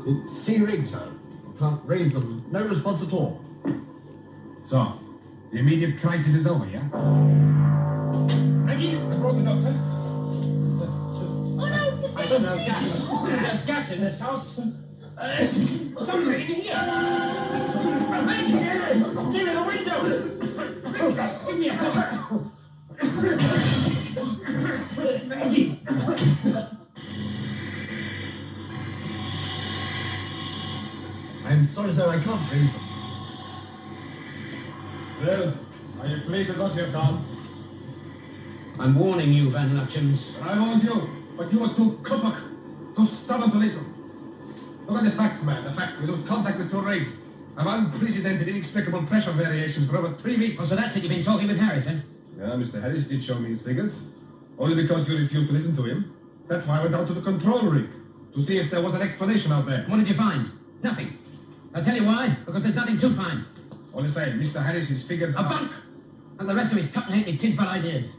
It's sea rigs, sir. Can't raise them. No response at all. So, the immediate crisis is over, yeah? Maggie, I brought the doctor. Oh no! I smell gas. There's gas in this house. Doctor, in here! Maggie! Give me the window! Give me a cover! Maggie! I'm sorry, sir, I can't raise them. Well, are you pleased with what you've done? I'm warning you, Van Lutyens. I warned you, but you were too kupuk, too stubborn to listen. Look at the facts, man, the facts. We lose contact with two rigs. Have unprecedented, inexplicable pressure variations for over 3 weeks. Oh, so that's it, you've been talking with Harris, eh? Yeah, Mr. Harris did show me his figures. Only because you refused to listen to him. That's why I went out to the control rig, to see if there was an explanation out there. What did you find? Nothing. I'll tell you why. Because there's nothing to find. All the same, Mr. Harris's figures A bunk! And the rest of his cut-and-hated tidbit ideas.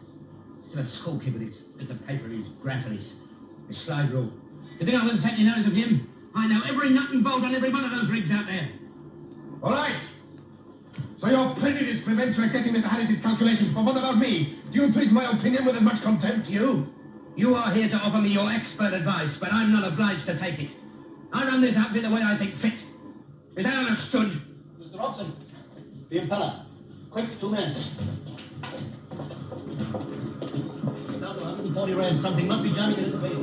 Still a school kid with his bits of paper, his graph, and his slide rule. You think I wouldn't take any notice of him? I know every nut and bolt on every one of those rigs out there. All right. So your prejudice prevents you accepting Mr. Harris's calculations, but what about me? Do you treat my opinion with as much contempt? You are here to offer me your expert advice, but I'm not obliged to take it. I run this outfit the way I think fit. Is that understood? Mr. Robson, the impeller. Quick, 2 minutes. Down to 140 rand. Something must be jamming it in the base.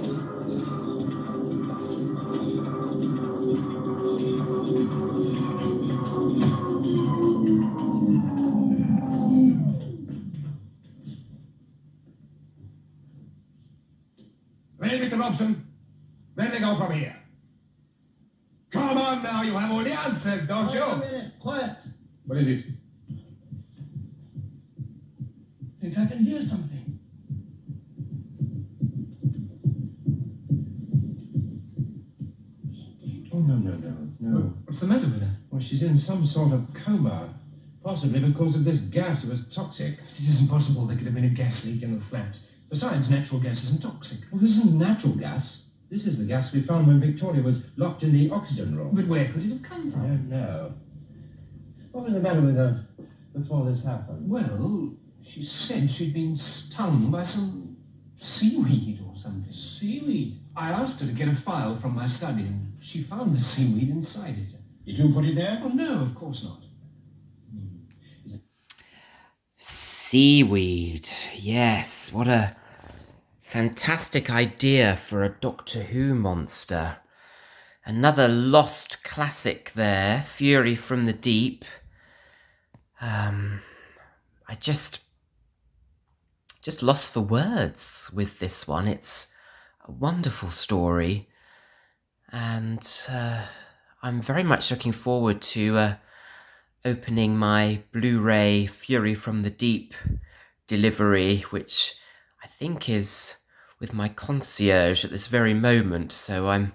Well, Mr. Robson, where do we go from here? Come on now, you have all the answers, don't you? Wait a minute, quiet. What is it? I think I can hear something. Oh, no. What's the matter with her? Well, she's in some sort of coma. Possibly because of this gas. It was toxic. It isn't possible there could have been a gas leak in the flat. Besides, natural gas isn't toxic. Well, this isn't natural gas. This is the gas we found when Victoria was locked in the oxygen room. But where could it have come I from? don't know. What was the matter with her before this happened? Well, she said she'd been stung by some seaweed or something. Seaweed. I asked her to get a file from my study, and she found the seaweed inside it. Did you put it there? Oh, no, of course not. Seaweed. Yes, what a fantastic idea for a Doctor Who monster. Another lost classic there, Fury from the Deep. I just lost for words with this one. It's a wonderful story, and I'm very much looking forward to opening my Blu-ray Fury from the Deep delivery, which I think is with my concierge at this very moment, so I'm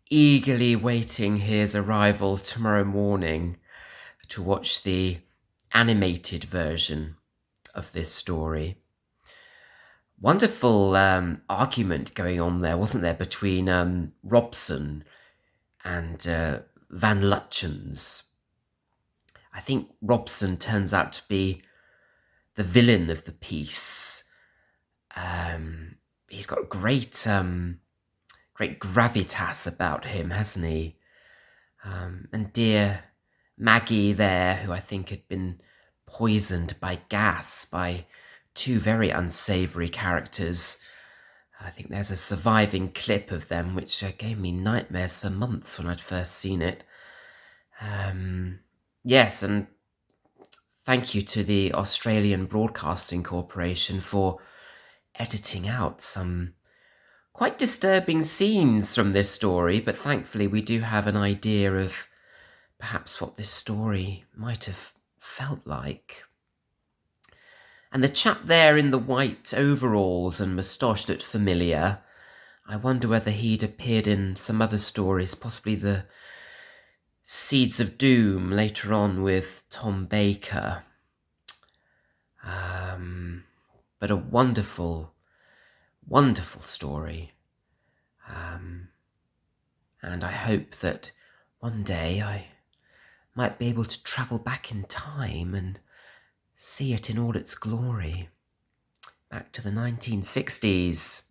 eagerly waiting his arrival tomorrow morning to watch the animated version of this story. Wonderful argument going on there, wasn't there, between Robson and Van Lutyens. I think Robson turns out to be the villain of the piece. He's got great gravitas about him, hasn't he? And dear Maggie there, who I think had been poisoned by gas by two very unsavoury characters. I think there's a surviving clip of them which gave me nightmares for months when I'd first seen it. Yes, and thank you to the Australian Broadcasting Corporation for editing out some quite disturbing scenes from this story, but thankfully we do have an idea of perhaps what this story might have felt like. And the chap there in the white overalls and moustache looked familiar. I wonder whether he'd appeared in some other stories, possibly the Seeds of Doom later on with Tom Baker. But a wonderful, wonderful story. And I hope that one day I might be able to travel back in time and see it in all its glory. Back to the 1960s.